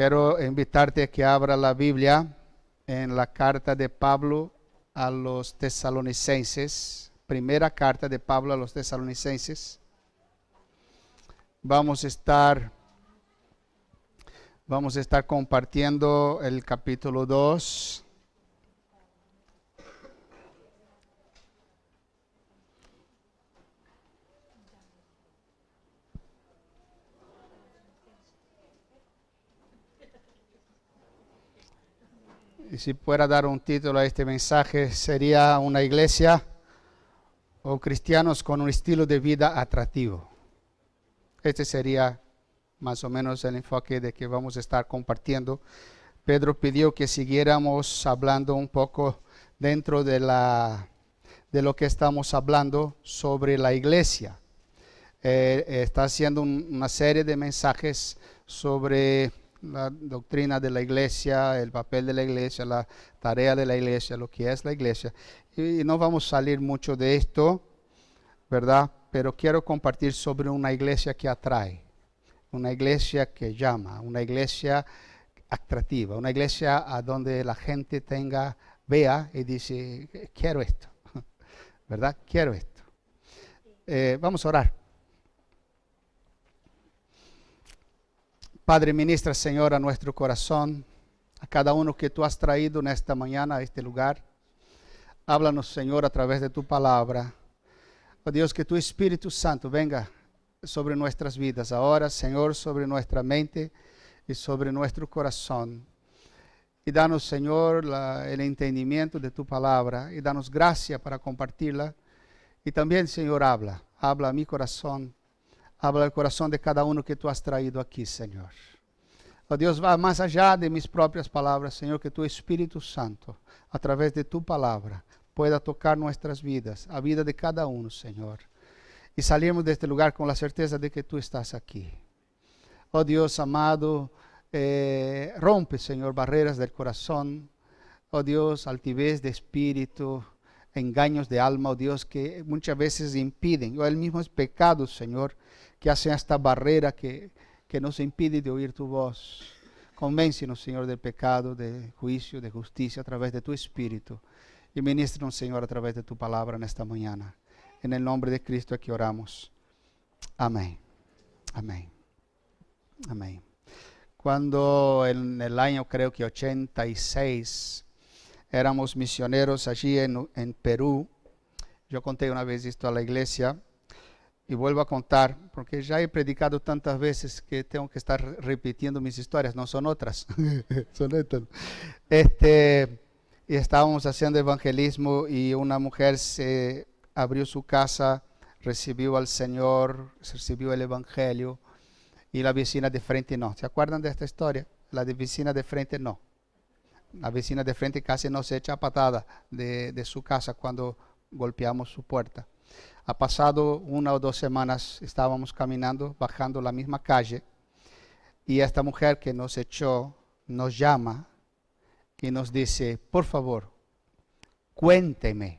Quiero invitarte a que abra la Biblia en la carta de Pablo a los tesalonicenses, primera carta de Pablo a los tesalonicenses. Vamos a estar compartiendo el capítulo 2. Y si pudiera dar un título a este mensaje, sería una iglesia o cristianos con un estilo de vida atractivo. Este sería más o menos el enfoque de que vamos a estar compartiendo. Pedro pidió que siguiéramos hablando un poco dentro de lo que estamos hablando sobre la iglesia. Está haciendo una serie de mensajes sobre la doctrina de la iglesia, el papel de la iglesia, la tarea de la iglesia, lo que es la iglesia. Y no vamos a salir mucho de esto, ¿verdad? Pero quiero compartir sobre una iglesia que atrae, una iglesia que llama, una iglesia atractiva, una iglesia a donde la gente vea y dice, quiero esto, ¿verdad? Quiero esto. Vamos a orar. Padre, ministra, Señor, a nuestro corazón, a cada uno que tú has traído en esta mañana a este lugar. Háblanos, Señor, a través de tu palabra. Oh Dios, que tu Espíritu Santo venga sobre nuestras vidas ahora, Señor, sobre nuestra mente y sobre nuestro corazón. Y danos, Señor, el entendimiento de tu palabra y danos gracia para compartirla. Y también, Señor, habla a mi corazón. Habla el corazón de cada uno que tú has traído aquí, Señor. Oh Dios, va más allá de mis propias palabras, Señor, que tu Espíritu Santo, a través de tu palabra, pueda tocar nuestras vidas, a vida de cada uno, Señor. Y salimos de este lugar con la certeza de que tú estás aquí. Oh Dios amado, rompe, Señor, barreras del corazón. Oh Dios, altivez de espíritu, engaños de alma, oh Dios, que muchas veces impiden, o el mismo es pecado, Señor, que hacen esta barrera que nos impide de oír tu voz. Convéncenos, Señor, del pecado, de juicio, de justicia a través de tu Espíritu. Y ministra, Señor, a través de tu palabra en esta mañana. En el nombre de Cristo aquí oramos. Amén. Amén. Amén. Cuando en el año, creo que 86, éramos misioneros allí en Perú. Yo conté una vez esto a la iglesia. Y vuelvo a contar, porque ya he predicado tantas veces que tengo que estar repitiendo mis historias, no son otras, son estas. Y estábamos haciendo evangelismo y una mujer se abrió su casa, recibió al Señor, recibió el evangelio, y la vecina de frente no. ¿Se acuerdan de esta historia? La de vecina de frente no. La vecina de frente casi nos echa patada de su casa cuando golpeamos su puerta. Ha pasado 1 o 2 semanas, estábamos caminando, bajando la misma calle, y esta mujer que nos echó, nos llama y nos dice, por favor, cuénteme,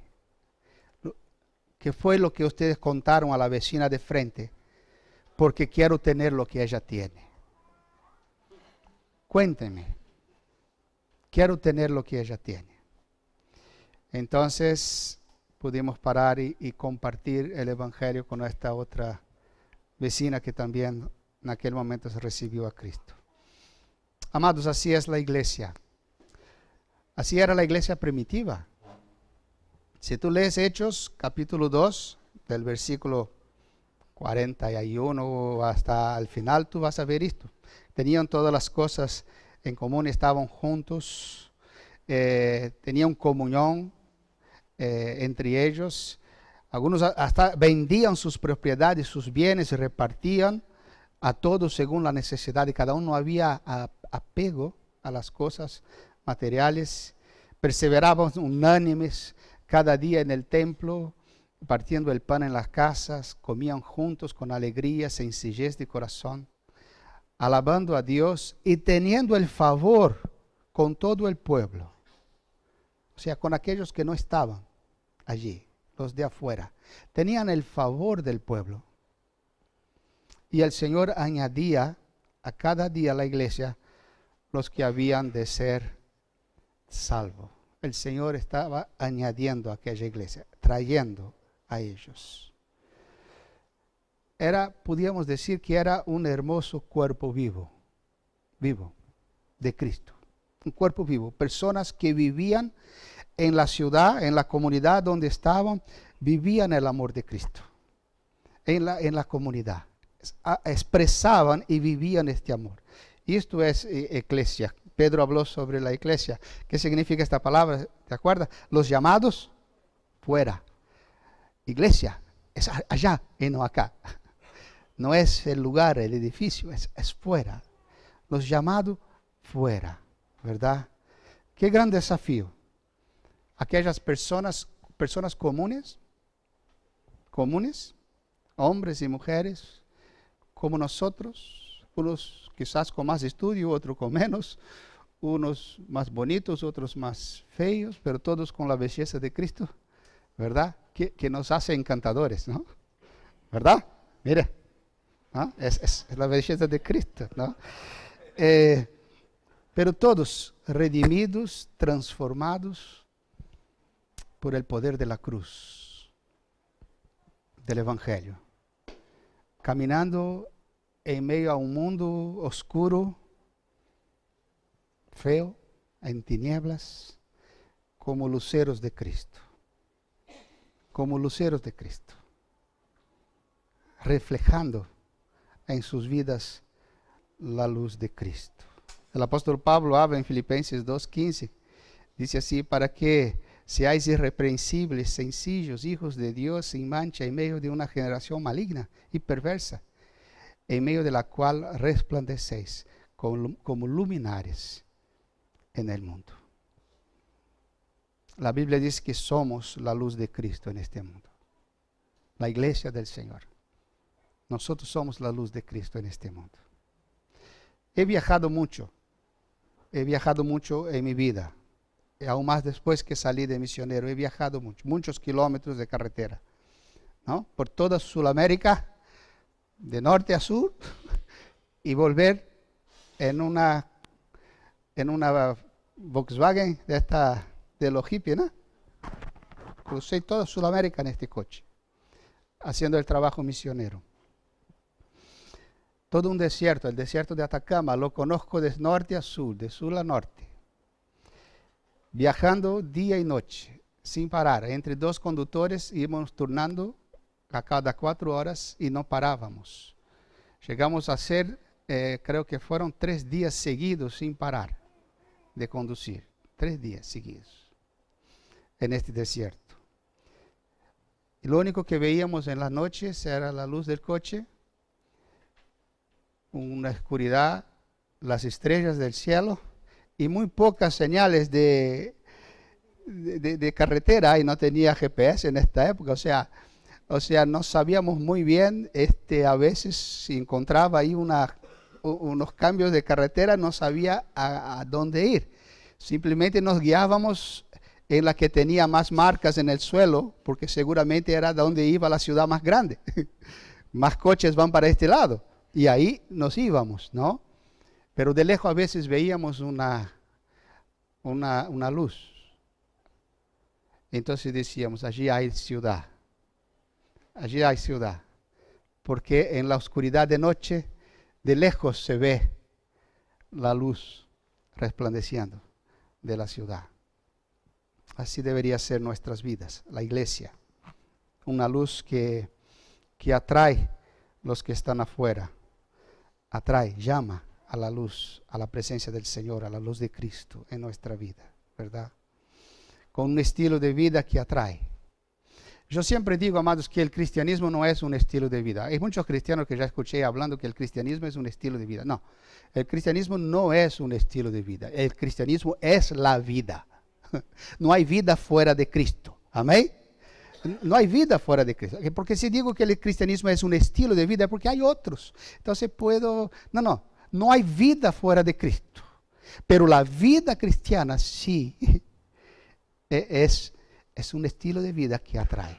¿qué fue lo que ustedes contaron a la vecina de frente? Porque quiero tener lo que ella tiene. Cuénteme, quiero tener lo que ella tiene. Entonces pudimos parar y compartir el evangelio con esta otra vecina que también en aquel momento se recibió a Cristo. Amados, así es la iglesia. Así era la iglesia primitiva. Si tú lees Hechos, capítulo 2, del versículo 41 hasta el final, tú vas a ver esto. Tenían todas las cosas en común, estaban juntos, tenían comunión entre ellos. Algunos hasta vendían sus propiedades, sus bienes, y repartían a todos según la necesidad de cada uno. No había apego a las cosas materiales. Perseveraban unánimes cada día en el templo, partiendo el pan en las casas, comían juntos con alegría, sencillez de corazón, alabando a Dios y teniendo el favor con todo el pueblo. O sea, con aquellos que no estaban allí, los de afuera. Tenían el favor del pueblo. Y el Señor añadía a cada día a la iglesia los que habían de ser salvos. El Señor estaba añadiendo a aquella iglesia, trayendo a ellos. Podríamos decir que era un hermoso cuerpo vivo de Cristo. Un cuerpo vivo, personas que vivían en la ciudad, en la comunidad donde estaban, vivían el amor de Cristo. En la comunidad, expresaban y vivían este amor. Y esto es iglesia. Pedro habló sobre la iglesia. ¿Qué significa esta palabra? ¿Te acuerdas? Los llamados fuera. Iglesia es allá y no acá. No es el lugar, el edificio, es fuera. Los llamados fuera, ¿verdad? Qué gran desafío. Aquellas personas comunes, hombres y mujeres, como nosotros, unos quizás con más estudio, otros con menos, unos más bonitos, otros más feos, pero todos con la belleza de Cristo, ¿verdad? Que nos hace encantadores, ¿no? ¿Verdad? Mire, ¿no? Es la belleza de Cristo, ¿no? Pero todos redimidos, transformados por el poder de la cruz, del Evangelio, caminando en medio a un mundo oscuro, feo, en tinieblas, como luceros de Cristo. Como luceros de Cristo. Reflejando en sus vidas la luz de Cristo. El apóstol Pablo habla en Filipenses 2:15. Dice así, para que seáis irreprensibles, sencillos, hijos de Dios sin mancha, en medio de una generación maligna y perversa, en medio de la cual resplandecéis como luminares en el mundo. La Biblia dice que somos la luz de Cristo en este mundo. La iglesia del Señor. Nosotros somos la luz de Cristo en este mundo. He viajado mucho en mi vida. Y aún más después que salí de misionero, he viajado muchos kilómetros de carretera, ¿no? Por toda Sudamérica, de norte a sur, y volver en una Volkswagen de los hippies, ¿no? Crucé toda Sudamérica en este coche, haciendo el trabajo misionero. Todo un desierto, el desierto de Atacama, lo conozco de norte a sur, de sur a norte. Viajando día y noche, sin parar. Entre dos conductores íbamos turnando a cada 4 horas y no parábamos. Llegamos a hacer, creo que fueron 3 días seguidos sin parar de conducir. 3 días seguidos en este desierto. Y lo único que veíamos en las noches era la luz del coche, una oscuridad, las estrellas del cielo y muy pocas señales de carretera, y no tenía GPS en esta época, o sea, no sabíamos muy bien, a veces si encontraba ahí unos cambios de carretera, no sabía a dónde ir. Simplemente nos guiábamos en la que tenía más marcas en el suelo, porque seguramente era donde iba la ciudad más grande. Más coches van para este lado, y ahí nos íbamos, ¿no? Pero de lejos a veces veíamos una luz. Entonces decíamos, allí hay ciudad. Allí hay ciudad. Porque en la oscuridad de noche, de lejos se ve la luz resplandeciendo de la ciudad. Así debería ser nuestras vidas, la iglesia. Una luz que atrae los que están afuera. Atrae, llama a la luz, a la presencia del Señor, a la luz de Cristo en nuestra vida, ¿verdad? Con un estilo de vida que atrae. Yo siempre digo, amados, que el cristianismo no es un estilo de vida. Hay muchos cristianos que ya escuché hablando que el cristianismo es un estilo de vida. No, el cristianismo no es un estilo de vida. El cristianismo es la vida. No hay vida fuera de Cristo. Amén. No hay vida fuera de Cristo. Porque si digo que el cristianismo es un estilo de vida, es porque hay otros. Entonces no hay vida fuera de Cristo. Pero la vida cristiana sí es un estilo de vida que atrae.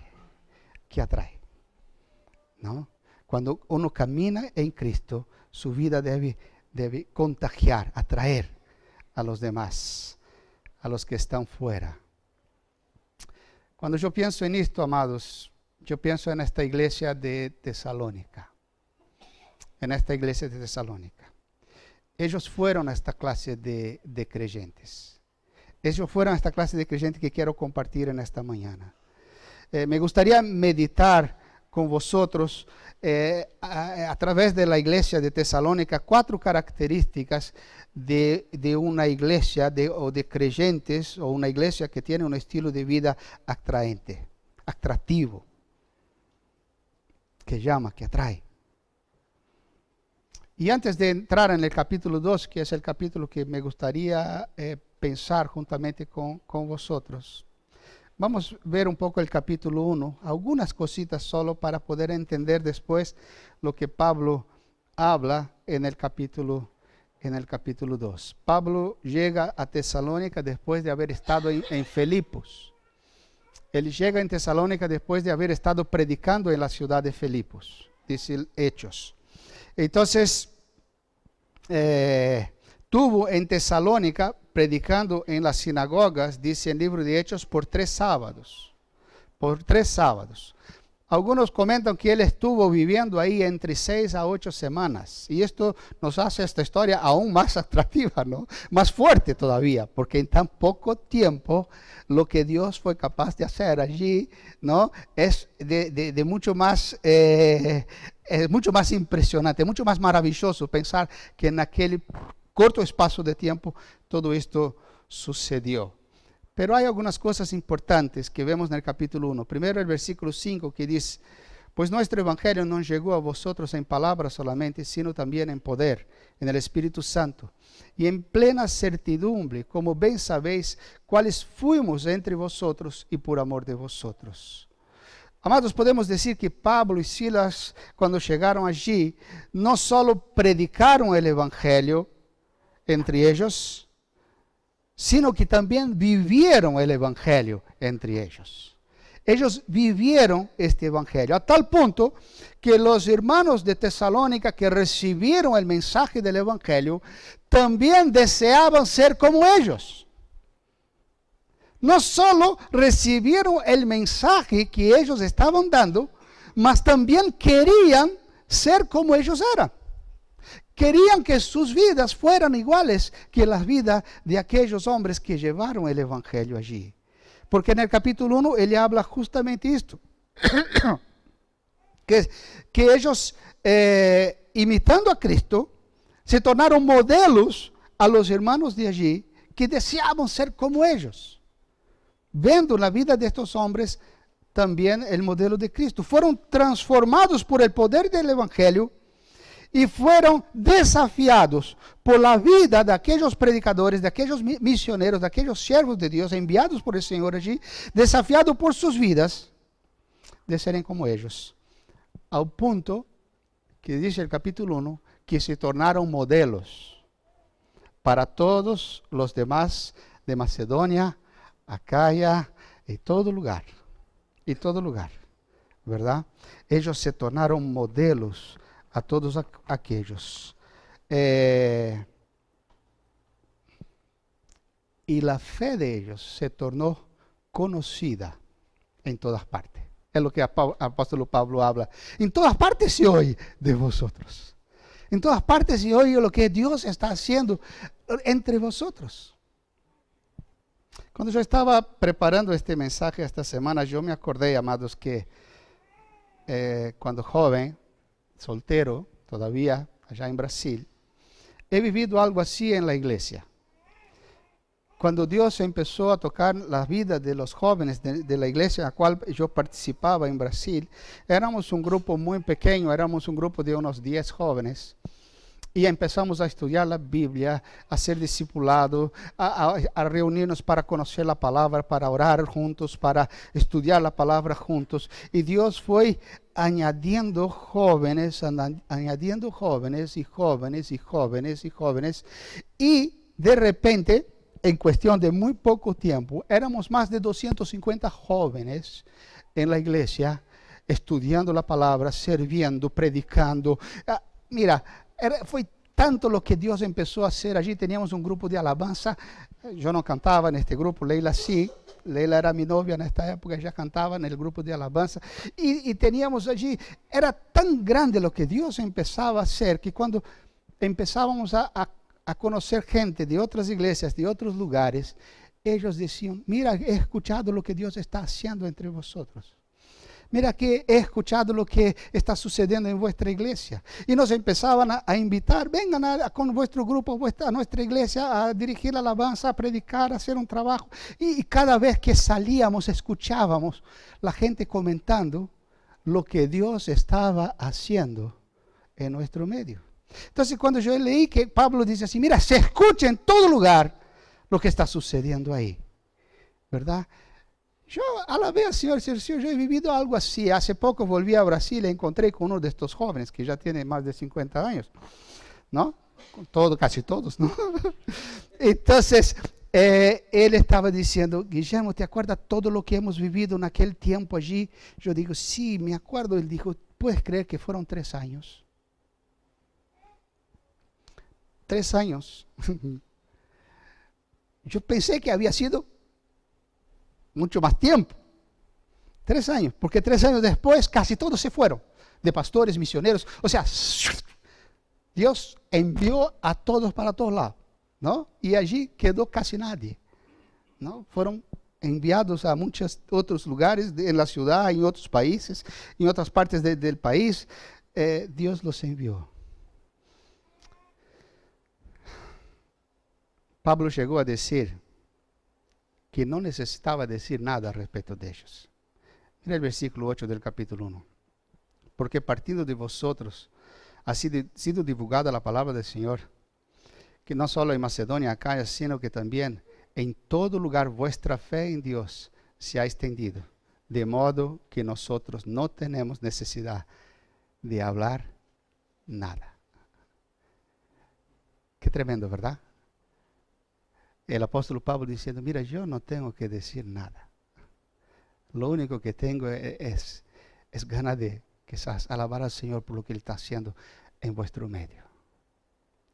¿No? Cuando uno camina en Cristo, su vida debe contagiar, atraer a los demás, a los que están fuera. Cuando yo pienso en esto, amados, yo pienso en esta iglesia de Tesalónica. En esta iglesia de Tesalónica. Ellos fueron a esta clase de creyentes. Ellos fueron a esta clase de creyentes que quiero compartir en esta mañana. Me gustaría meditar con vosotros a través de la iglesia de Tesalónica 4 características de una iglesia o de creyentes, o una iglesia que tiene un estilo de vida atraente, atractivo, que llama, que atrae. Y antes de entrar en el capítulo 2, que es el capítulo que me gustaría pensar juntamente con vosotros, vamos a ver un poco el capítulo 1, algunas cositas solo para poder entender después lo que Pablo habla en el capítulo 2. Pablo llega a Tesalónica después de haber estado en Filipos. Él llega en Tesalónica después de haber estado predicando en la ciudad de Filipos, dice Hechos. Entonces, tuvo en Tesalónica, predicando en las sinagogas, dice el libro de Hechos, por 3 sábados. Por 3 sábados. Algunos comentan que él estuvo viviendo ahí entre 6 a 8 semanas. Y esto nos hace esta historia aún más atractiva, ¿no? Más fuerte todavía, porque en tan poco tiempo lo que Dios fue capaz de hacer allí, ¿no? Es de mucho más, es mucho más impresionante, mucho más maravilloso pensar que en aquel corto espacio de tiempo todo esto sucedió. Pero hay algunas cosas importantes que vemos en el capítulo 1. Primero el versículo 5 que dice: pues nuestro evangelio no llegó a vosotros en palabras solamente, sino también en poder, en el Espíritu Santo, y en plena certidumbre, como bien sabéis, cuáles fuimos entre vosotros y por amor de vosotros. Amados, podemos decir que Pablo y Silas, cuando llegaron allí, no solo predicaron el evangelio entre ellos, sino que también vivieron el evangelio entre ellos. Ellos vivieron este evangelio a tal punto que los hermanos de Tesalónica que recibieron el mensaje del evangelio también deseaban ser como ellos. No solo recibieron el mensaje que ellos estaban dando, mas también querían ser como ellos eran. Querían que sus vidas fueran iguales que las vidas de aquellos hombres que llevaron el evangelio allí. Porque en el capítulo 1 él habla justamente esto. que ellos, imitando a Cristo, se tornaron modelos a los hermanos de allí que deseaban ser como ellos. Viendo la vida de estos hombres, también el modelo de Cristo. Fueron transformados por el poder del evangelio y fueron desafiados por la vida de aquellos predicadores, de aquellos misioneros, de aquellos siervos de Dios enviados por el Señor allí, desafiados por sus vidas de serem como ellos. Al punto que dice el capítulo 1, que se tornaron modelos para todos los demás de Macedonia, Acaya y todo lugar, ¿verdad? Ellos se tornaron modelos a todos aquellos. Y la fe de ellos se tornó conocida en todas partes. Es lo que el apóstol Pablo habla. En todas partes se oye de vosotros. En todas partes se oye lo que Dios está haciendo entre vosotros. Cuando yo estaba preparando este mensaje esta semana, yo me acordé, amados, que cuando joven, soltero, todavía allá en Brasil, he vivido algo así en la iglesia. Cuando Dios empezó a tocar la vida de los jóvenes de la iglesia en la cual yo participaba en Brasil, éramos un grupo muy pequeño, éramos un grupo de unos 10 jóvenes. Y empezamos a estudiar la Biblia, a ser discipulado, a reunirnos para conocer la palabra, para orar juntos, para estudiar la palabra juntos. Y Dios fue añadiendo jóvenes y jóvenes. Y de repente, en cuestión de muy poco tiempo, éramos más de 250 jóvenes en la iglesia, estudiando la palabra, sirviendo, predicando. Mira, fue tanto lo que Dios empezó a hacer. Allí teníamos un grupo de alabanza. Yo no cantaba en este grupo, Leila sí. Leila era mi novia en esta época, ella cantaba en el grupo de alabanza. Y teníamos allí, era tan grande lo que Dios empezaba a hacer, que cuando empezábamos a conocer gente de otras iglesias, de otros lugares, ellos decían, mira, he escuchado lo que Dios está haciendo entre vosotros. Mira que he escuchado lo que está sucediendo en vuestra iglesia. Y nos empezaban a invitar, vengan con vuestro grupo a nuestra iglesia a dirigir la alabanza, a predicar, a hacer un trabajo. Y cada vez que salíamos, escuchábamos la gente comentando lo que Dios estaba haciendo en nuestro medio. Entonces, cuando yo leí que Pablo dice así, mira, se escucha en todo lugar lo que está sucediendo ahí, ¿verdad? Yo alabé al Señor, yo he vivido algo así. Hace poco volví a Brasil y encontré con uno de estos jóvenes que ya tiene más de 50 años, ¿no? Casi todos, ¿no? Entonces, él estaba diciendo, Guillermo, ¿te acuerdas todo lo que hemos vivido en aquel tiempo allí? Yo digo, sí, me acuerdo. Él dijo, ¿puedes creer que fueron 3 años? 3 años. Yo pensé que había sido mucho más tiempo. 3 años, porque 3 años después casi todos se fueron, de pastores, misioneros. O sea, Dios envió a todos para todos lados, ¿no? Y allí quedó casi nadie, ¿no? Fueron enviados a muchos otros lugares en la ciudad, en otros países, en otras partes del país. Dios los envió. Pablo llegó a decir que no necesitaba decir nada respecto de ellos. Mira el versículo 8 del capítulo 1. Porque partiendo de vosotros ha sido divulgada la palabra del Señor, que no solo en Macedonia, Acaya, sino que también en todo lugar vuestra fe en Dios se ha extendido, de modo que nosotros no tenemos necesidad de hablar nada. Qué tremendo, ¿verdad? El apóstol Pablo diciendo, mira, yo no tengo que decir nada. Lo único que tengo es ganas de quizás alabar al Señor por lo que Él está haciendo en vuestro medio,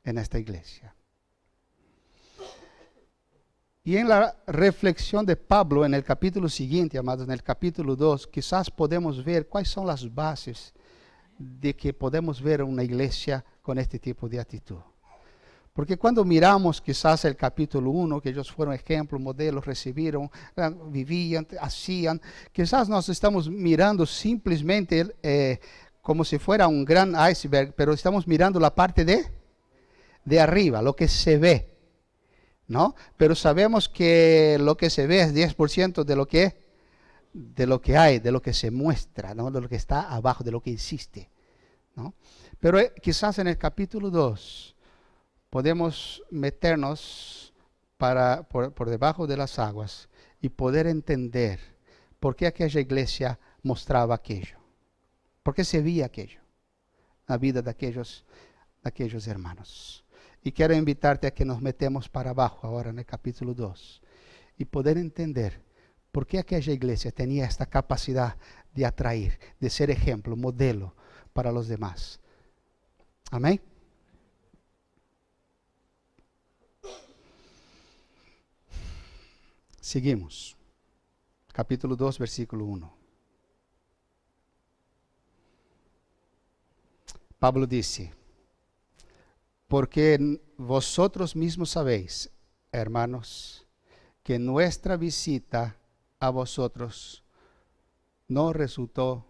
en esta iglesia. Y en la reflexión de Pablo en el capítulo siguiente, amados, en el capítulo 2, quizás podemos ver cuáles son las bases de que podemos ver una iglesia con este tipo de actitud. Porque cuando miramos quizás el capítulo 1, que ellos fueron ejemplo, modelos, recibieron, vivían, hacían, quizás nos estamos mirando simplemente como si fuera un gran iceberg, pero estamos mirando la parte de arriba, lo que se ve, ¿no? Pero sabemos que lo que se ve es 10% de lo que hay, de lo que se muestra, ¿no? De lo que está abajo, de lo que existe, ¿no? Pero quizás en el capítulo 2, podemos meternos por debajo de las aguas y poder entender por qué aquella iglesia mostraba aquello. ¿Por qué se veía aquello? La vida de aquellos hermanos. Y quiero invitarte a que nos metemos para abajo ahora en el capítulo 2 y poder entender por qué aquella iglesia tenía esta capacidad de atraer, de ser ejemplo, modelo para los demás. Amén. Seguimos. Capítulo 2, versículo 1. Pablo dice, porque vosotros mismos sabéis, hermanos, que nuestra visita a vosotros no resultó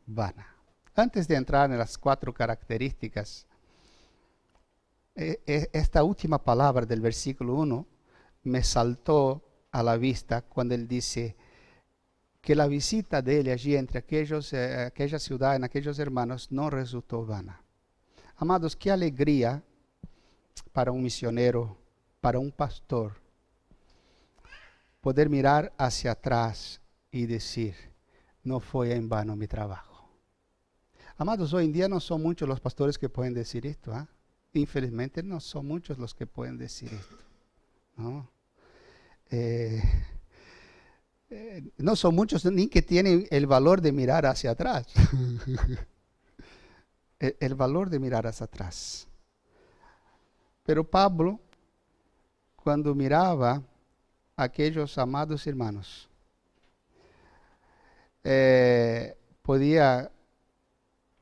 vana. Antes de entrar en las 4 características, esta última palabra del versículo 1 me saltó a la vista cuando él dice que la visita de él allí entre aquella ciudad, en aquellos hermanos, no resultó vana. Amados, qué alegría para un misionero, para un pastor, poder mirar hacia atrás y decir, no fue en vano mi trabajo. Amados, hoy en día no son muchos los pastores que pueden decir esto, ¿eh? Infelizmente no son muchos los que pueden decir esto, ¿no? No son muchos ni que tienen el valor de mirar hacia atrás. el valor de mirar hacia atrás. Pero Pablo, cuando miraba a aquellos amados hermanos, podía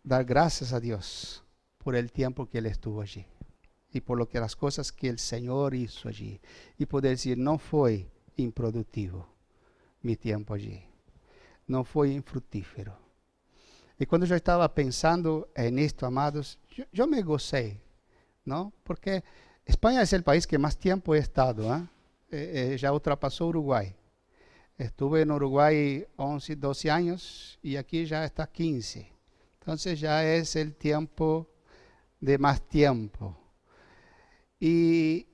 dar gracias a Dios por el tiempo que él estuvo allí y por lo que las cosas que el Señor hizo allí, y poder decir, no fue improductivo mi tiempo allí, no fue infructífero. Y cuando yo estaba pensando en esto, amados, yo me gocé, ¿no? Porque España es el país que más tiempo he estado, ya ultrapasó Uruguay. Estuve en Uruguay 11, 12 años y aquí ya está 15. Entonces ya es el tiempo de más tiempo. Y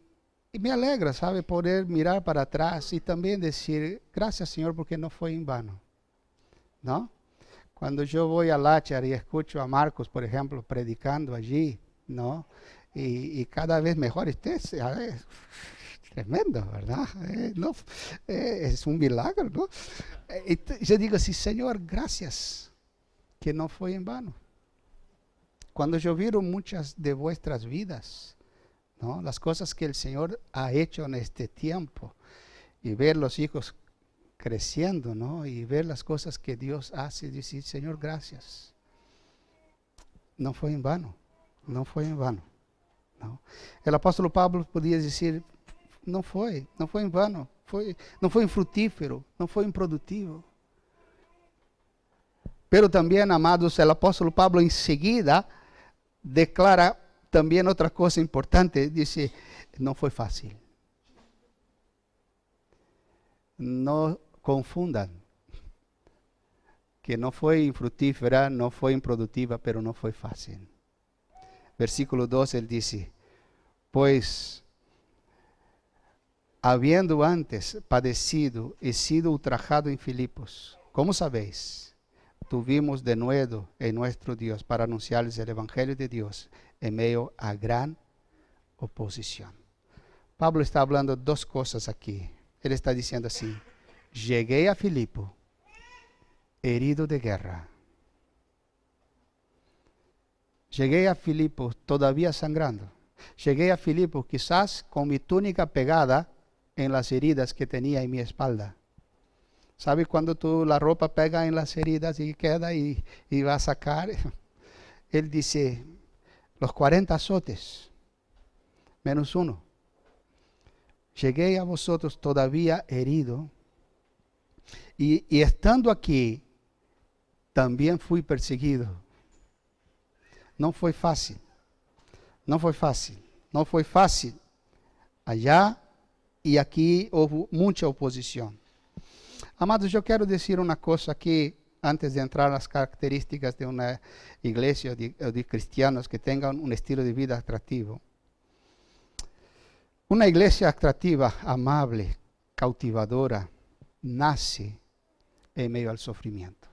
me alegra, ¿sabe? Poder mirar para atrás y también decir, gracias Señor, porque no fue en vano, ¿no? Cuando yo voy a Láchar y escucho a Marcos, por ejemplo, predicando allí, ¿no? Y cada vez mejor, es tremendo, ¿verdad? No, es un milagro, ¿no? Yo digo así, Señor, gracias, que no fue en vano. Cuando yo viro muchas de vuestras vidas, ¿no? Las cosas que el Señor ha hecho en este tiempo, y ver los hijos creciendo, ¿no? Y ver las cosas que Dios hace y decir, Señor, gracias. No fue en vano, no fue en vano, ¿no? El apóstol Pablo podía decir, no fue en vano, no fue infructífero, no fue improdutivo. Pero también, amados, el apóstol Pablo enseguida declara también otra cosa importante, dice, no fue fácil. No confundan, que no fue infructífera, no fue improductiva, pero no fue fácil. Versículo 2, él dice, pues, habiendo antes padecido y sido ultrajado en Filipos, como sabéis, tuvimos de nuevo en nuestro Dios para anunciarles el Evangelio de Dios en medio a gran oposición. Pablo está hablando dos cosas aquí. Él está diciendo así, llegué a Filipo herido de guerra. Llegué a Filipo todavía sangrando. Llegué a Filipo quizás con mi túnica pegada en las heridas que tenía en mi espalda. ¿Sabe cuando la ropa pega en las heridas y queda y va a sacar? Él dice, los 40 azotes, menos uno. Llegué a vosotros todavía herido, y estando aquí, también fui perseguido. No fue fácil, no fue fácil, no fue fácil. Allá y aquí hubo mucha oposición. Amados, yo quiero decir una cosa aquí, antes de entrar en las características de una iglesia de cristianos que tengan un estilo de vida atractivo. Una iglesia atractiva, amable, cautivadora, nace en medio al sufrimiento.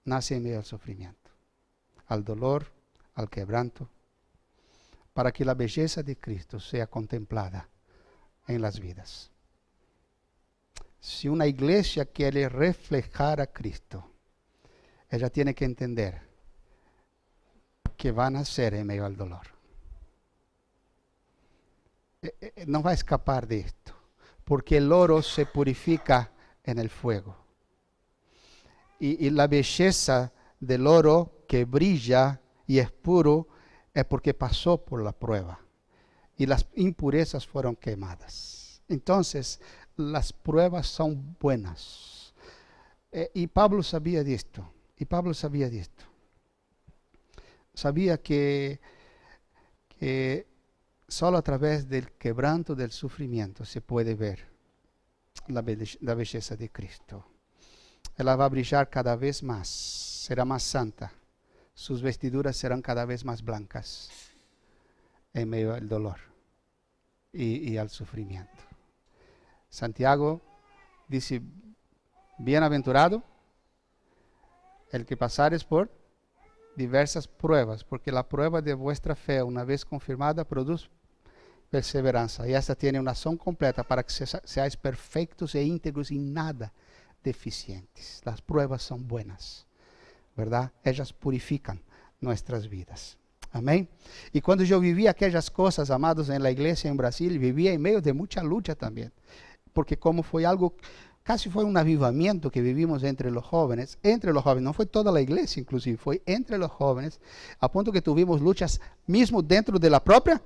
Nace en medio al sufrimiento, al dolor, al quebranto, para que la belleza de Cristo sea contemplada en las vidas. Si una iglesia quiere reflejar a Cristo, ella tiene que entender que va a nacer en medio al dolor. No va a escapar de esto, porque el oro se purifica en el fuego. Y la belleza del oro que brilla y es puro es porque pasó por la prueba y las impurezas fueron quemadas. Entonces, las pruebas son buenas. Y Pablo sabía de esto. Sabía que solo a través del quebranto del sufrimiento se puede ver la belleza de Cristo. Ella va a brillar cada vez más, será más santa. Sus vestiduras serán cada vez más blancas en medio del dolor y al sufrimiento. Santiago dice, bienaventurado el que pasares por diversas pruebas, porque la prueba de vuestra fe, una vez confirmada, produce perseverancia. Y esta tiene una razón completa para que seáis perfectos e íntegros y nada deficientes. Las pruebas son buenas, ¿verdad? Ellas purifican nuestras vidas. Amém? E quando eu vivia aquelas coisas, amados, na igreja em Brasil, vivia em meio de muita luta também. Porque como foi algo, casi foi um avivamento que vivimos entre os jóvenes, não foi toda a igreja, inclusive, foi entre os jóvenes, a ponto que tuvimos lutas mesmo dentro da própria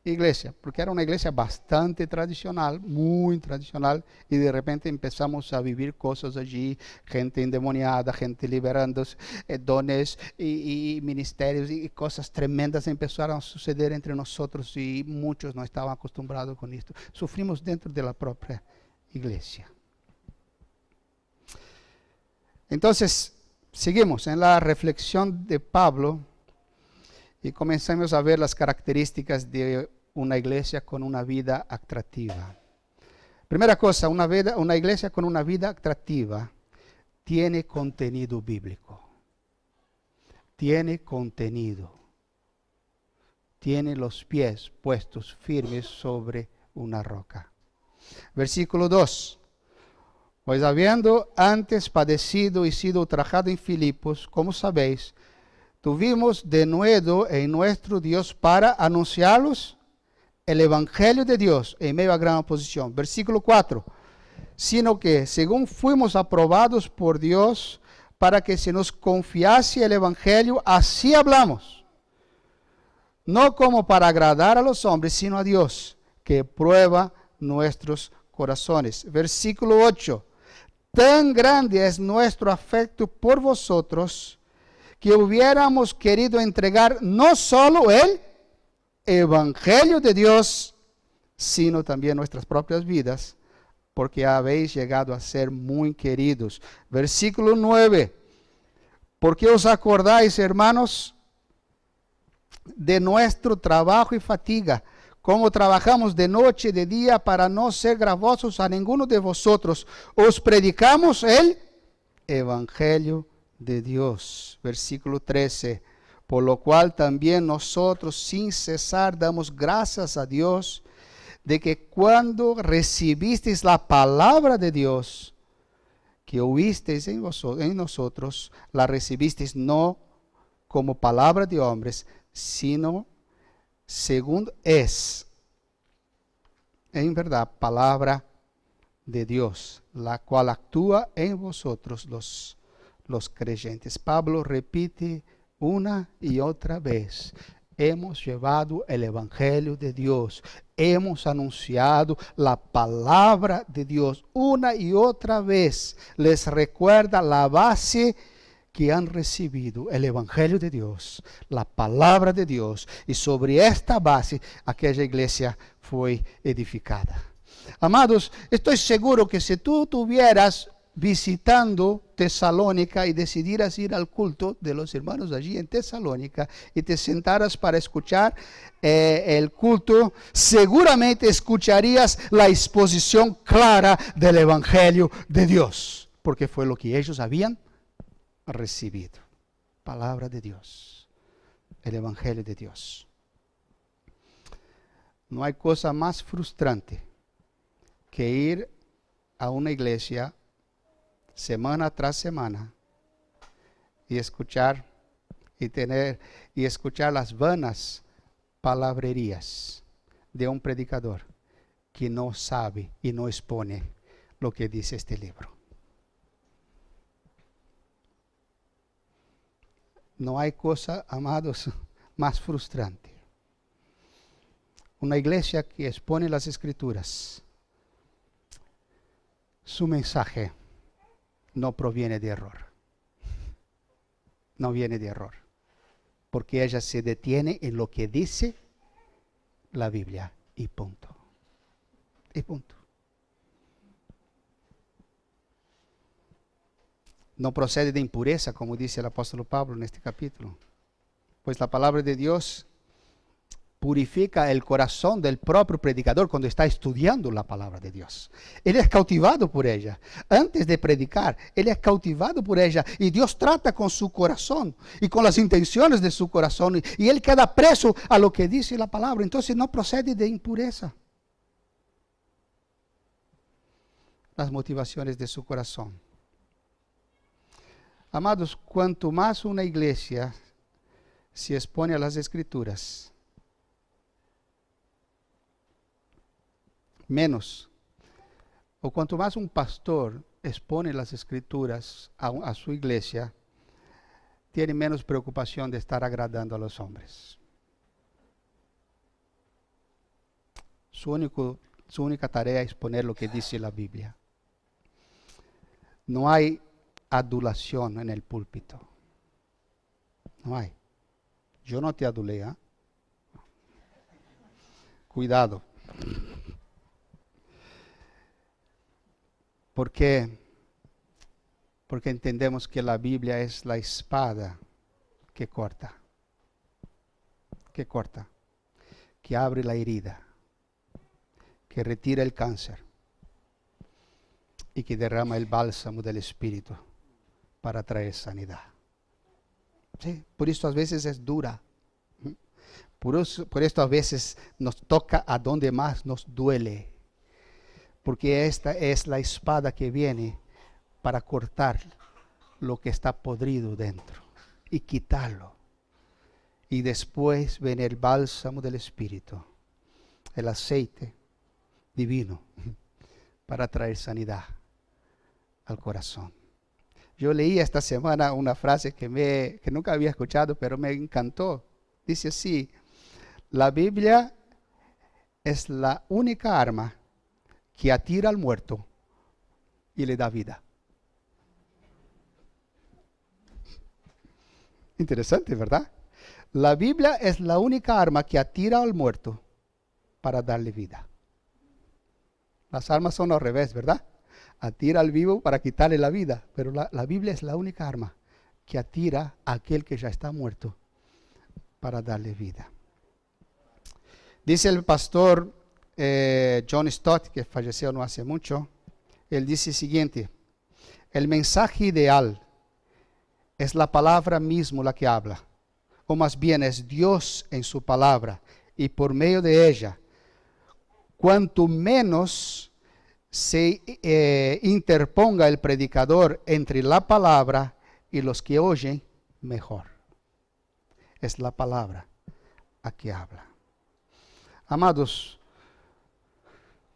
iglesia, porque era una iglesia bastante tradicional, muy tradicional, y de repente empezamos a vivir cosas allí, gente endemoniada, gente liberando dones y ministerios y cosas tremendas empezaron a suceder entre nosotros y muchos no estaban acostumbrados con esto. Sufrimos dentro de la propia iglesia. Entonces, seguimos en la reflexión de Pablo y comenzamos a ver las características de una iglesia con una vida atractiva. Primera cosa, una iglesia con una vida atractiva tiene contenido bíblico. Tiene contenido. Tiene los pies puestos firmes sobre una roca. Versículo 2. Pues habiendo antes padecido y sido ultrajado en Filipos, como sabéis, tuvimos de nuevo en nuestro Dios para anunciarlos el evangelio de Dios en medio a gran oposición. Versículo 4. Sino que, según fuimos aprobados por Dios para que se nos confiase el evangelio, así hablamos. No como para agradar a los hombres, sino a Dios, que prueba nuestros corazones. Versículo 8. Tan grande es nuestro afecto por vosotros, que hubiéramos querido entregar no solo el evangelio de Dios, sino también nuestras propias vidas, porque habéis llegado a ser muy queridos. Versículo 9. Porque os acordáis, hermanos, de nuestro trabajo y fatiga, como trabajamos de noche y de día para no ser gravosos a ninguno de vosotros. Os predicamos el evangelio de Dios. Versículo 13. Por lo cual también nosotros sin cesar damos gracias a Dios de que cuando recibisteis la palabra de Dios, que oísteis en nosotros, la recibisteis no como palabra de hombres, sino según es, en verdad, palabra de Dios, la cual actúa en vosotros los creyentes. Pablo repite una y otra vez: hemos llevado el evangelio de Dios, hemos anunciado la palabra de Dios. Una y otra vez les recuerda la base que han recibido, el evangelio de Dios, la palabra de Dios, y sobre esta base aquella iglesia fue edificada. Amados, estoy seguro que si tú tuvieras visitando Tesalónica y decidieras ir al culto de los hermanos allí en Tesalónica y te sentaras para escuchar el culto, seguramente escucharías la exposición clara del evangelio de Dios, porque fue lo que ellos habían recibido. Palabra de Dios, el evangelio de Dios. No hay cosa más frustrante que ir a una iglesia semana tras semana y escuchar las vanas palabrerías de un predicador que no sabe y no expone lo que dice este libro. No hay cosa, amados, más frustrante. Una iglesia que expone las escrituras, su mensaje no proviene de error. No viene de error. Porque ella se detiene en lo que dice la Biblia. Y punto. Y punto. No procede de impureza, como dice el apóstol Pablo en este capítulo. Pues la palabra de Dios purifica el corazón del propio predicador cuando está estudiando la palabra de Dios. Él es cautivado por ella. Antes de predicar, él es cautivado por ella. Y Dios trata con su corazón y con las intenciones de su corazón. Y él queda preso a lo que dice la palabra. Entonces no procede de impureza. Las motivaciones de su corazón. Amados, cuanto más una iglesia se expone a las Escrituras, menos, o cuanto más un pastor expone las Escrituras a su iglesia, tiene menos preocupación de estar agradando a los hombres. Su única tarea es exponer lo que dice la Biblia. No hay adulación en el púlpito. No hay. Yo no te adulé, ¿eh? Cuidado. ¿Por qué? Porque entendemos que la Biblia es la espada que corta, que abre la herida, que retira el cáncer y que derrama el bálsamo del Espíritu para traer sanidad. Sí, por eso a veces es dura. Por esto a veces nos toca a donde más nos duele. Porque esta es la espada que viene para cortar lo que está podrido dentro y quitarlo. Y después viene el bálsamo del Espíritu, el aceite divino para traer sanidad al corazón. Yo leí esta semana una frase que nunca había escuchado, pero me encantó. Dice así: la Biblia es la única arma que atira al muerto y le da vida. Interesante, ¿verdad? La Biblia es la única arma que atira al muerto para darle vida. Las armas son al revés, ¿verdad? Atira al vivo para quitarle la vida, pero la Biblia es la única arma que atira a aquel que ya está muerto para darle vida. Dice el pastor John Stott, que falleció no hace mucho, él dice lo siguiente: el mensaje ideal es la palabra misma la que habla, o más bien es Dios en su palabra, y por medio de ella, cuanto menos se interponga el predicador entre la palabra y los que oyen, mejor. Es la palabra a que habla. Amados,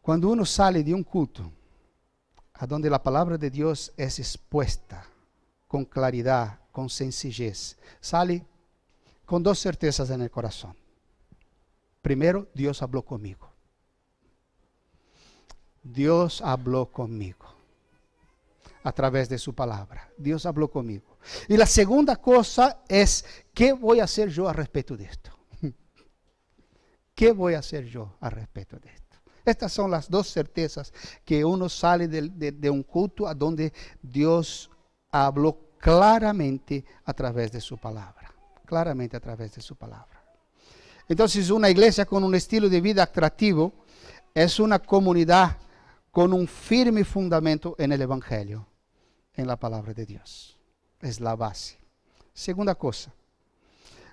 cuando uno sale de un culto a donde la palabra de Dios es expuesta con claridad, con sencillez, sale con dos certezas en el corazón. Primero, Dios habló conmigo. Dios habló conmigo a través de su palabra. Dios habló conmigo. Y la segunda cosa es, ¿qué voy a hacer yo al respecto de esto? ¿Qué voy a hacer yo al respecto de esto? Estas son las dos certezas que uno sale de un culto a donde Dios habló claramente a través de su palabra. Claramente a través de su palabra. Entonces, una iglesia con un estilo de vida atractivo es una comunidad con un firme fundamento en el Evangelio, en la palabra de Dios. Es la base. Segunda cosa,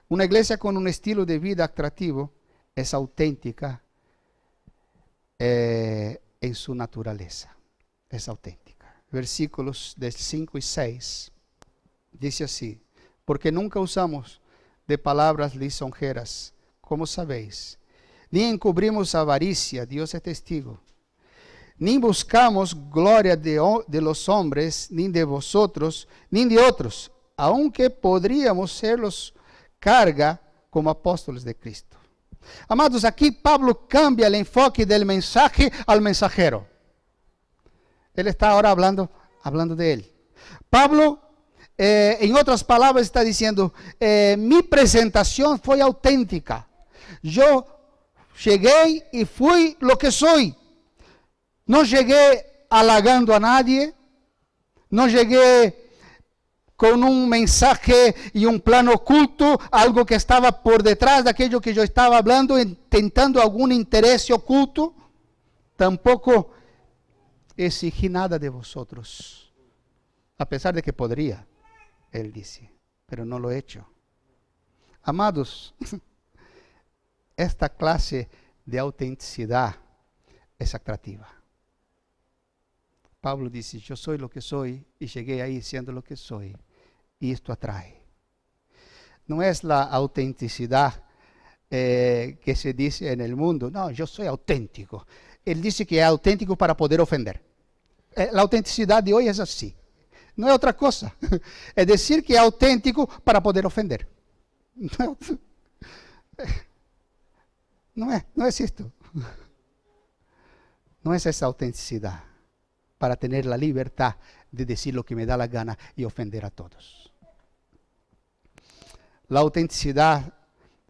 una iglesia con un estilo de vida atractivo es auténtica en su naturaleza. Es auténtica. Versículos del 5 y 6 dice así: porque nunca usamos de palabras lisonjeras, como sabéis, ni encubrimos avaricia, Dios es testigo, ni buscamos gloria de los hombres, ni de vosotros, ni de otros, aunque podríamos serlos carga como apóstoles de Cristo. Amados, aquí Pablo cambia el enfoque del mensaje al mensajero. Él está ahora hablando de él. Pablo, en otras palabras, está diciendo, mi presentación fue auténtica. Yo llegué y fui lo que soy. No llegué halagando a nadie. No llegué con un mensaje y un plan oculto, algo que estaba por detrás de aquello que yo estaba hablando, intentando algún interés oculto. Tampoco exigí nada de vosotros, a pesar de que podría, él dice, pero no lo he hecho. Amados, esta clase de autenticidad es atractiva. Pablo dice, yo soy lo que soy y llegué ahí siendo lo que soy. Y esto atrae. no es la autenticidad que se dice en el mundo. No, yo soy auténtico. Él dice que es auténtico para poder ofender. La autenticidad de hoy es así. No es otra cosa. Es decir que es auténtico para poder ofender. No es esto. No es esa autenticidad para tener la libertad de decir lo que me da la gana y ofender a todos. La autenticidad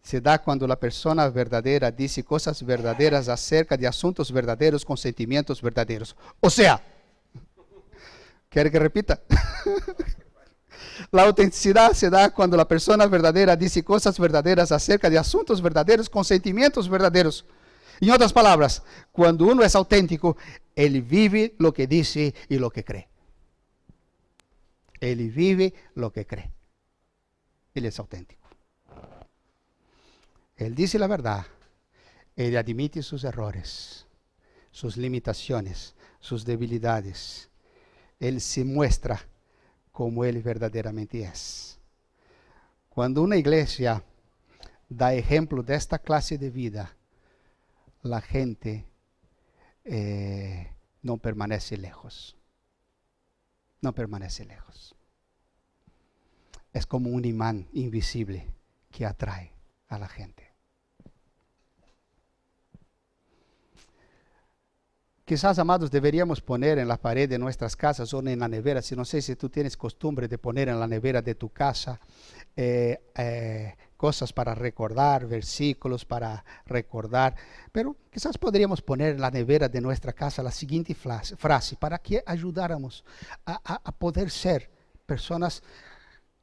se da cuando la persona verdadera dice cosas verdaderas acerca de asuntos verdaderos con sentimientos verdaderos. O sea, ¿quiere que repita? La autenticidad se da cuando la persona verdadera dice cosas verdaderas acerca de asuntos verdaderos con sentimientos verdaderos. En otras palabras, cuando uno es auténtico, él vive lo que dice y lo que cree. Él vive lo que cree. Él es auténtico. Él dice la verdad. Él admite sus errores, sus limitaciones, sus debilidades. Él se muestra como Él verdaderamente es. Cuando una iglesia da ejemplo de esta clase de vida, la gente no permanece lejos. No permanece lejos. Es como un imán invisible que atrae a la gente. Quizás, amados, deberíamos poner en la pared de nuestras casas o en la nevera, si no sé si tú tienes costumbre de poner en la nevera de tu casa cosas para recordar, versículos para recordar, pero quizás podríamos poner en la nevera de nuestra casa la siguiente frase para que ayudáramos a poder ser personas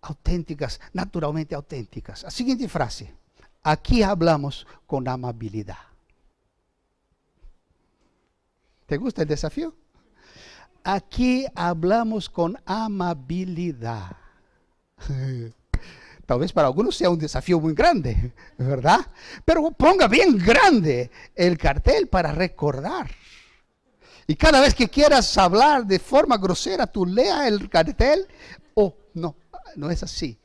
auténticas, naturalmente auténticas. La siguiente frase: aquí hablamos con amabilidad. ¿Te gusta el desafío? Aquí hablamos con amabilidad. Tal vez para algunos sea un desafío muy grande, ¿verdad? Pero ponga bien grande el cartel para recordar. Y cada vez que quieras hablar de forma grosera, tú lea el cartel. Oh, no, no es así.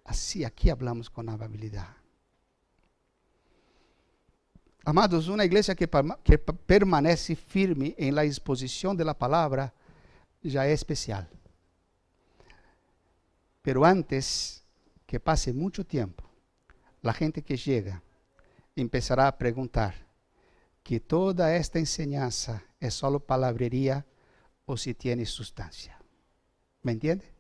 Así, aquí hablamos con amabilidad. Amados, una iglesia que permanece firme en la exposición de la palabra ya es especial. Pero antes que pase mucho tiempo, la gente que llega empezará a preguntar que toda esta enseñanza es solo palabrería o si tiene sustancia. ¿Me entiende?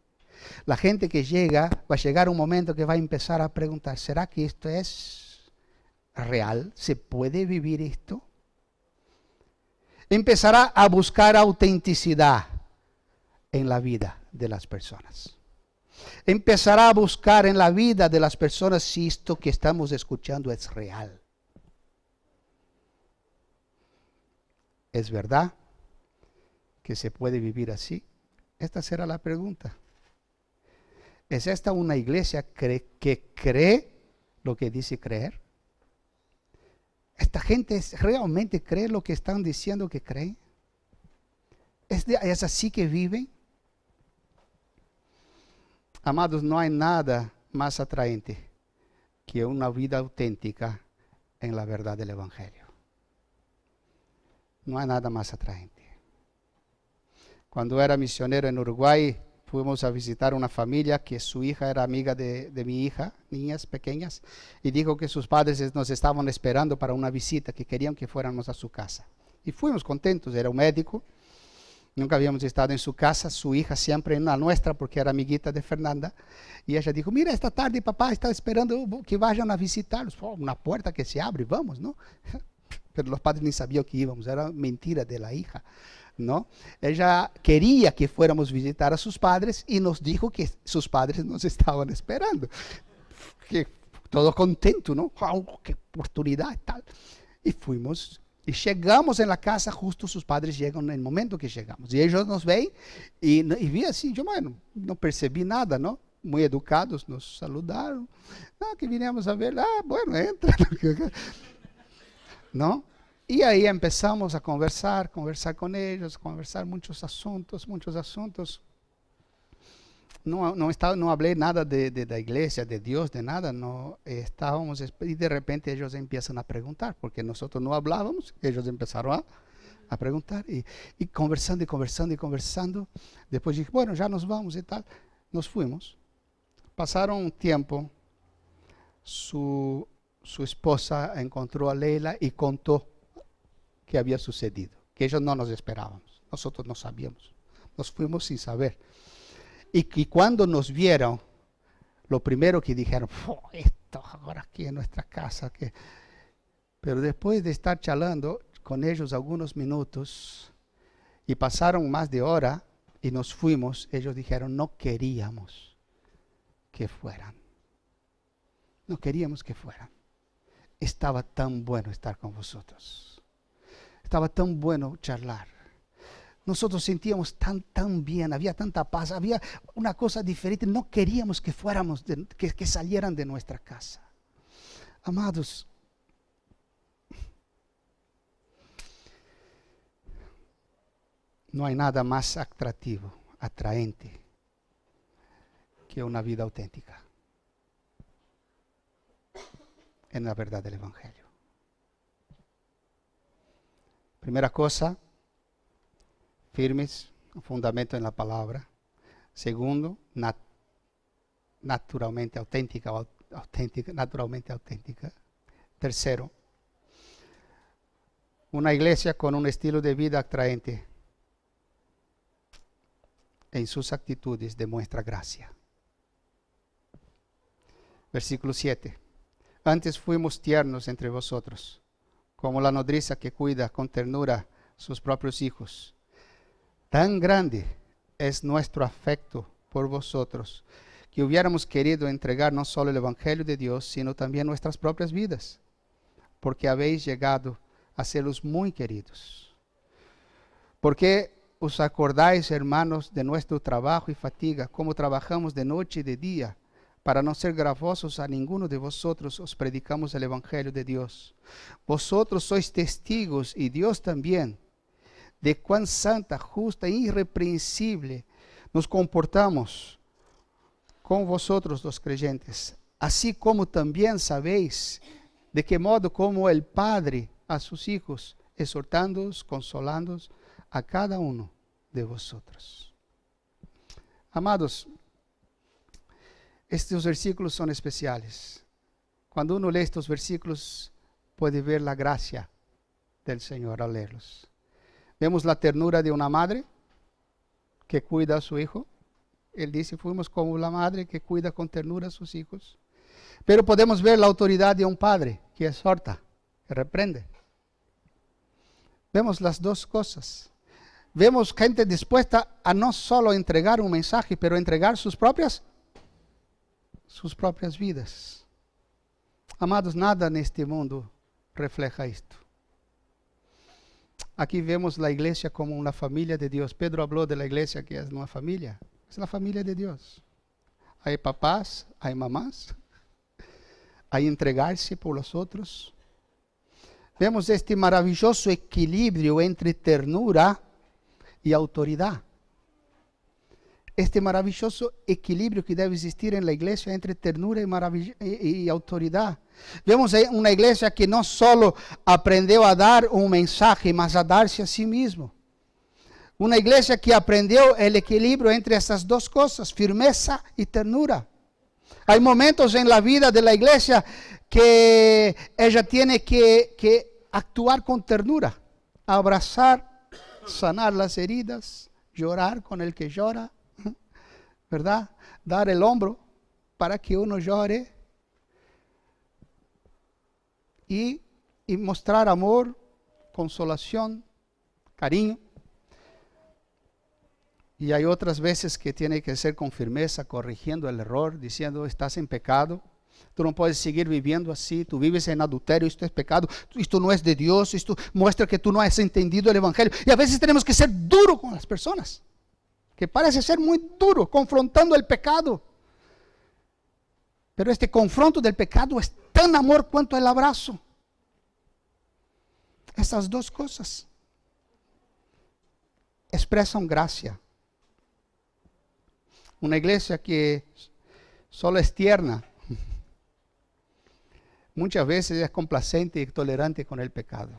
La gente que llega, va a llegar un momento que va a empezar a preguntar, ¿será que esto es real? ¿Se puede vivir esto? Empezará a buscar autenticidad en la vida de las personas. Empezará a buscar en la vida de las personas si esto que estamos escuchando es real. ¿Es verdad que se puede vivir así? Esta será la pregunta. ¿Es esta una iglesia que cree lo que dice creer? ¿Esta gente realmente cree lo que están diciendo que creen? ¿Es así que viven? Amados, no hay nada más atraente que una vida auténtica en la verdad del Evangelio. No hay nada más atraente. Cuando era misionero en Uruguay, fuimos a visitar una familia que su hija era amiga de mi hija, niñas pequeñas, y dijo que sus padres nos estaban esperando para una visita, que querían que fuéramos a su casa. Y fuimos contentos, era un médico, nunca habíamos estado en su casa, su hija siempre en la nuestra, porque era amiguita de Fernanda, y ella dijo, mira, esta tarde papá está esperando que vayan a visitarlos. Oh, una puerta que se abre, vamos, ¿no? Pero los padres ni sabían que íbamos, era mentira de la hija, ¿no? Ella quería que fuéramos a visitar a sus padres y nos dijo que sus padres nos estaban esperando. Que todo contento, ¿no? ¡Wow! ¡Qué oportunidad! Tal. Y fuimos y llegamos en la casa, justo sus padres llegan en el momento que llegamos. Y ellos nos ven y vi así, yo bueno, no percibí nada, ¿no? Muy educados, nos saludaron. No, que vinimos a ver, bueno, entra. ¿No? Y ahí empezamos a conversar con ellos, conversar muchos asuntos. no hablé nada de la iglesia, de Dios, de nada. No estábamos, y de repente ellos empiezan a preguntar, porque nosotros no hablábamos, ellos empezaron a preguntar, y conversando, y conversando, y conversando. Después dije, bueno, ya nos vamos y tal. Nos fuimos. Pasaron un tiempo, su esposa encontró a Leila y contó qué había sucedido, que ellos no nos esperábamos, nosotros no sabíamos, nos fuimos sin saber. Y cuando nos vieron, lo primero que dijeron, esto ahora aquí en nuestra casa. Pero después de estar charlando con ellos algunos minutos, y pasaron más de hora, y nos fuimos, ellos dijeron, no queríamos que fueran. No queríamos que fueran. Estaba tan bueno estar con vosotros. Estaba tan bueno charlar. Nosotros sentíamos tan bien, había tanta paz, había una cosa diferente. No queríamos que fuéramos, que salieran de nuestra casa. Amados, no hay nada más atractivo, atraente, que una vida auténtica en la verdad del Evangelio. Primera cosa, firmes, un fundamento en la palabra. Segundo, naturalmente auténtica, naturalmente auténtica. Tercero, una iglesia con un estilo de vida atraente. En sus actitudes demuestra gracia. Versículo 7. Antes fuimos tiernos entre vosotros, como la nodriza que cuida con ternura sus propios hijos. Tan grande es nuestro afecto por vosotros, que hubiéramos querido entregar no solo el Evangelio de Dios, sino también nuestras propias vidas, porque habéis llegado a serlos muy queridos. Porque os acordáis, hermanos, de nuestro trabajo y fatiga, como trabajamos de noche y de día, para no ser gravosos a ninguno de vosotros, os predicamos el Evangelio de Dios. Vosotros sois testigos, y Dios también, de cuán santa, justa e irreprensible nos comportamos con vosotros los creyentes, así como también sabéis de qué modo como el Padre a sus hijos, exhortándoos, consolándoos a cada uno de vosotros. Amados, estos versículos son especiales. Cuando uno lee estos versículos, puede ver la gracia del Señor al leerlos. Vemos la ternura de una madre que cuida a su hijo. Él dice, fuimos como la madre que cuida con ternura a sus hijos. Pero podemos ver la autoridad de un padre que exhorta, que reprende. Vemos las dos cosas. Vemos gente dispuesta a no solo entregar un mensaje, pero entregar sus propias vidas. Amados, nada en este mundo refleja esto. Aquí vemos la iglesia como una familia de Dios. Pedro habló de la iglesia que es una familia. Es la familia de Dios. Hay papás, hay mamás. Hay entregarse por los otros. Vemos este maravilloso equilibrio entre ternura y autoridad. Este maravilloso equilibrio que debe existir en la iglesia entre ternura y autoridad. Vemos una iglesia que no solo aprendió a dar un mensaje, mas a darse a sí mismo. Una iglesia que aprendió el equilibrio entre estas dos cosas, firmeza y ternura. Hay momentos en la vida de la iglesia que ella tiene que actuar con ternura, abrazar, sanar las heridas, llorar con el que llora, ¿verdad? Dar el hombro para que uno llore y mostrar amor, consolación, cariño. Y hay otras veces que tiene que ser con firmeza, corrigiendo el error, diciendo, estás en pecado, tú no puedes seguir viviendo así, tú vives en adulterio, esto es pecado, esto no es de Dios, esto muestra que tú no has entendido el Evangelio. Y a veces tenemos que ser duros con las personas, que parece ser muy duro, confrontando el pecado. Pero este confronto del pecado es tan amor cuanto el abrazo. Estas dos cosas expresan gracia. Una iglesia que solo es tierna. Muchas veces es complacente y tolerante con el pecado.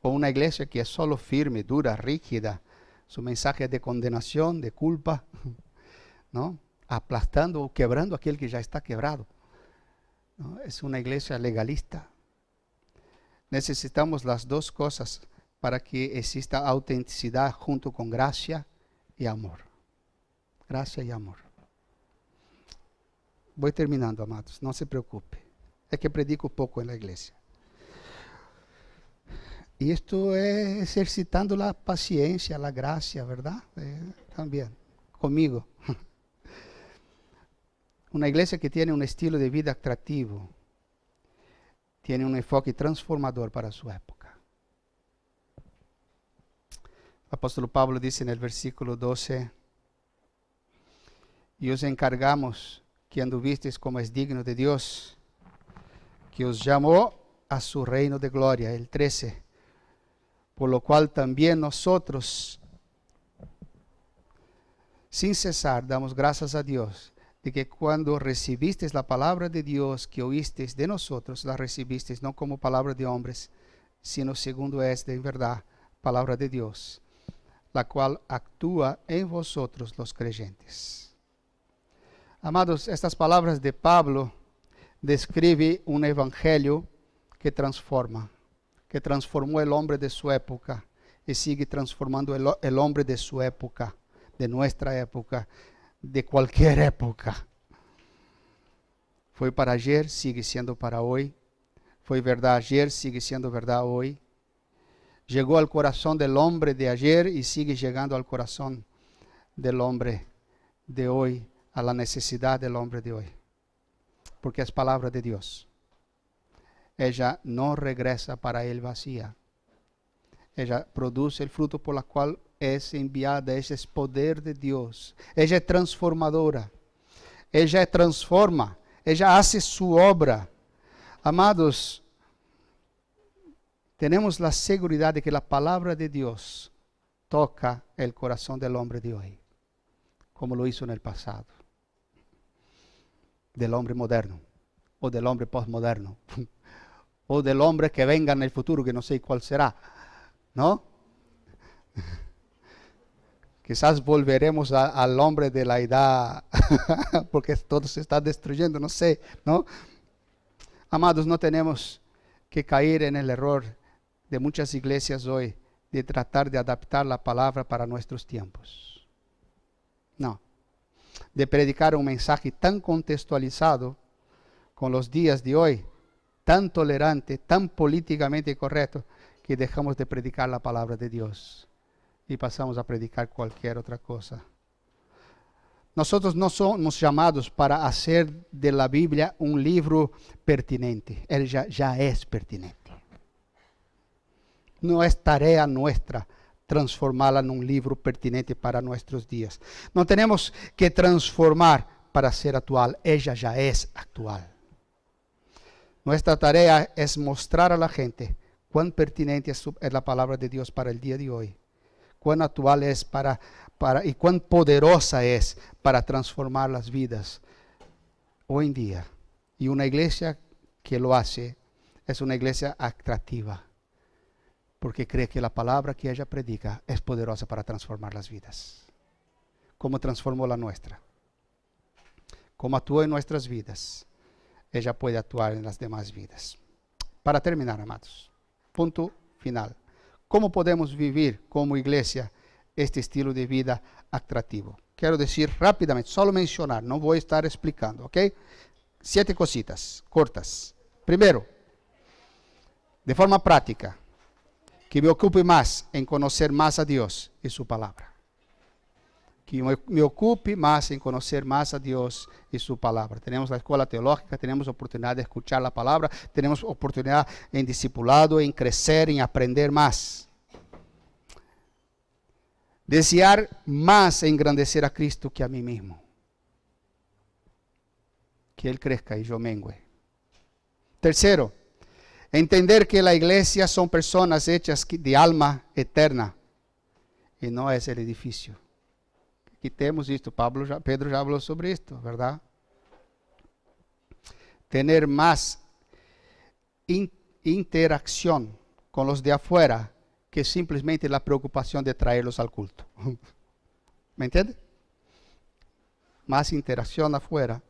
O una iglesia que es solo firme, dura, rígida. Su mensaje es de condenación, de culpa, ¿no? Aplastando o quebrando a aquel que ya está quebrado, ¿no? Es una iglesia legalista. Necesitamos las dos cosas para que exista autenticidad junto con gracia y amor. Gracia y amor. Voy terminando, amados, no se preocupe. Es que predico poco en la iglesia. Y esto es ejercitando la paciencia, la gracia, ¿verdad? También, conmigo. Una iglesia que tiene un estilo de vida atractivo, tiene un enfoque transformador para su época. El apóstol Pablo dice en el versículo 12, y os encargamos que anduvisteis como es digno de Dios, que os llamó a su reino de gloria. El 13, por lo cual también nosotros, sin cesar, damos gracias a Dios, de que cuando recibisteis la palabra de Dios que oísteis de nosotros, la recibisteis no como palabra de hombres, sino segundo es de verdad, palabra de Dios, la cual actúa en vosotros los creyentes. Amados, estas palabras de Pablo describen un evangelio que transforma, que transformó el hombre de su época y sigue transformando el hombre de su época, de nuestra época, de cualquier época. Fue para ayer, sigue siendo para hoy. Fue verdad ayer, sigue siendo verdad hoy. Llegó al corazón del hombre de ayer y sigue llegando al corazón del hombre de hoy, a la necesidad del hombre de hoy. Porque es palabra de Dios. Ella no regresa para él vacía. Ella produce el fruto por el cual es enviada. Ella es poder de Dios. Ella es transformadora. Ella transforma. Ella hace su obra. Amados, tenemos la seguridad de que la palabra de Dios toca el corazón del hombre de hoy, como lo hizo en el pasado. Del hombre moderno, o del hombre postmoderno, o del hombre que venga en el futuro, que no sé cuál será, ¿no? Quizás volveremos al hombre de la edad, porque todo se está destruyendo, no sé, ¿no? Amados, no tenemos que caer en el error de muchas iglesias hoy, de tratar de adaptar la palabra para nuestros tiempos. No. De predicar un mensaje tan contextualizado con los días de hoy, tan tolerante, tan políticamente correcto, que dejamos de predicar la palabra de Dios y pasamos a predicar cualquier otra cosa. Nosotros no somos llamados para hacer de la Biblia un libro pertinente. Él ya es pertinente. No es tarea nuestra transformarla en un libro pertinente para nuestros días. No tenemos que transformar para ser actual. Ella ya es actual. Nuestra tarea es mostrar a la gente cuán pertinente es la palabra de Dios para el día de hoy. Cuán actual es y cuán poderosa es para transformar las vidas hoy en día. Y una iglesia que lo hace es una iglesia atractiva, porque cree que la palabra que ella predica es poderosa para transformar las vidas. Como transformó la nuestra. Como actúa en nuestras vidas, ella puede actuar en las demás vidas. Para terminar, amados, punto final. ¿Cómo podemos vivir como iglesia este estilo de vida atractivo? Quiero decir rápidamente, solo mencionar, no voy a estar explicando, ¿ok? 7 cositas cortas. Primero, de forma práctica, que me ocupe más en conocer más a Dios y su palabra. Que me ocupe más en conocer más a Dios y su palabra. Tenemos la escuela teológica, tenemos oportunidad de escuchar la palabra, tenemos oportunidad en discipulado, en crecer, en aprender más. Desear más engrandecer a Cristo que a mí mismo. Que Él crezca y yo mengue. Tercero, entender que la iglesia son personas hechas de alma eterna y no es el edificio Quitemos esto. Pedro ya habló sobre esto, ¿verdad? Tener más interacción con los de afuera que simplemente la preocupación de traerlos al culto. ¿Me entiende? Más interacción afuera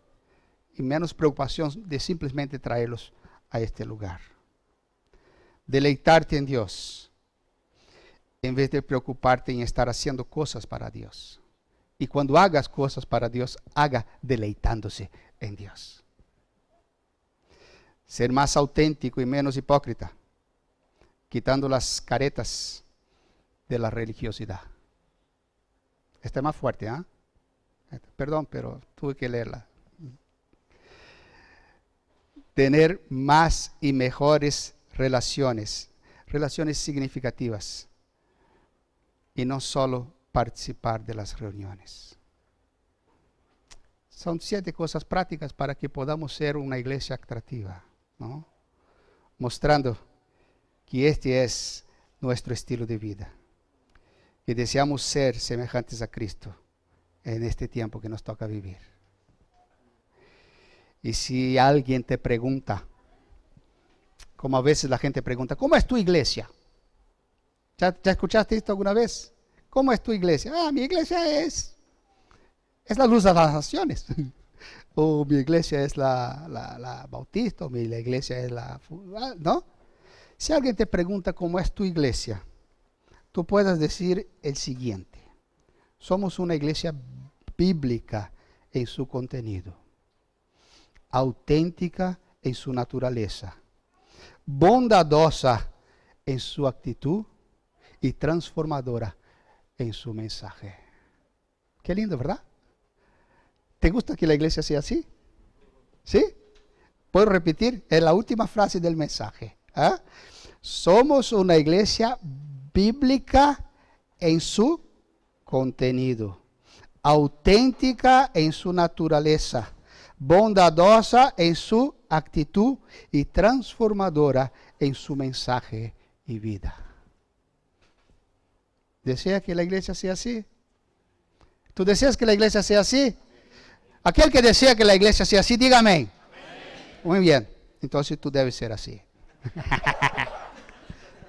y menos preocupación de simplemente traerlos a este lugar. Deleitarte en Dios, en vez de preocuparte en estar haciendo cosas para Dios. Y cuando hagas cosas para Dios, haga deleitándose en Dios. Ser más auténtico y menos hipócrita, quitando las caretas de la religiosidad. Esta es más fuerte, ¿eh? Perdón, pero tuve que leerla. Tener más y mejores relaciones significativas, y no solo participar de las reuniones. Son 7 cosas prácticas para que podamos ser una iglesia atractiva, ¿no? Mostrando que este es nuestro estilo de vida, que deseamos ser semejantes a Cristo en este tiempo que nos toca vivir. Y si alguien te pregunta, como a veces la gente pregunta, ¿cómo es tu iglesia? ¿Ya escuchaste esto alguna vez? ¿Cómo es tu iglesia? Mi iglesia es la luz de las naciones. O mi iglesia es la bautista, o la iglesia es la... ¿No? Si alguien te pregunta cómo es tu iglesia, tú puedes decir el siguiente: somos una iglesia bíblica en su contenido, auténtica en su naturaleza, bondadosa en su actitud y transformadora en su mensaje. Qué lindo, ¿verdad? ¿Te gusta que la iglesia sea así? ¿Sí? ¿Puedo repetir? Es la última frase del mensaje. Somos una iglesia bíblica en su contenido, auténtica en su naturaleza, bondadosa en su actitud y transformadora en su mensaje y vida. ¿Desea que la iglesia sea así? ¿Tú deseas que la iglesia sea así? Aquel que desea que la iglesia sea así, dígame. Amén. Muy bien, entonces tú debes ser así.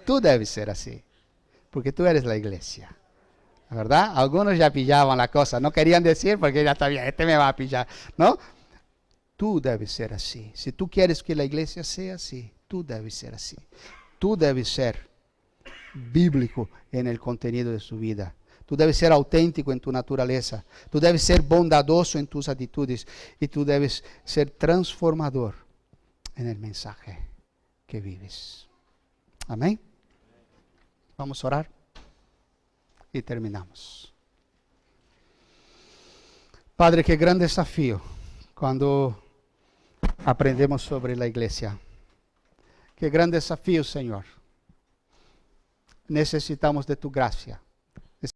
Tú debes ser así, porque tú eres la iglesia, ¿verdad? Algunos ya pillaban la cosa, no querían decir porque ya está bien, este me va a pillar, ¿no? Tú debes ser así. Si tú quieres que la iglesia sea así, tú debes ser así. Tú debes ser bíblico en el contenido de su vida. Tú debes ser auténtico en tu naturaleza. Tú debes ser bondadoso en tus actitudes. Y tú debes ser transformador en el mensaje que vives. Amén. Vamos a orar y terminamos. Padre, qué gran desafío cuando aprendemos sobre la iglesia. Qué gran desafío, Señor. Necesitamos de tu gracia.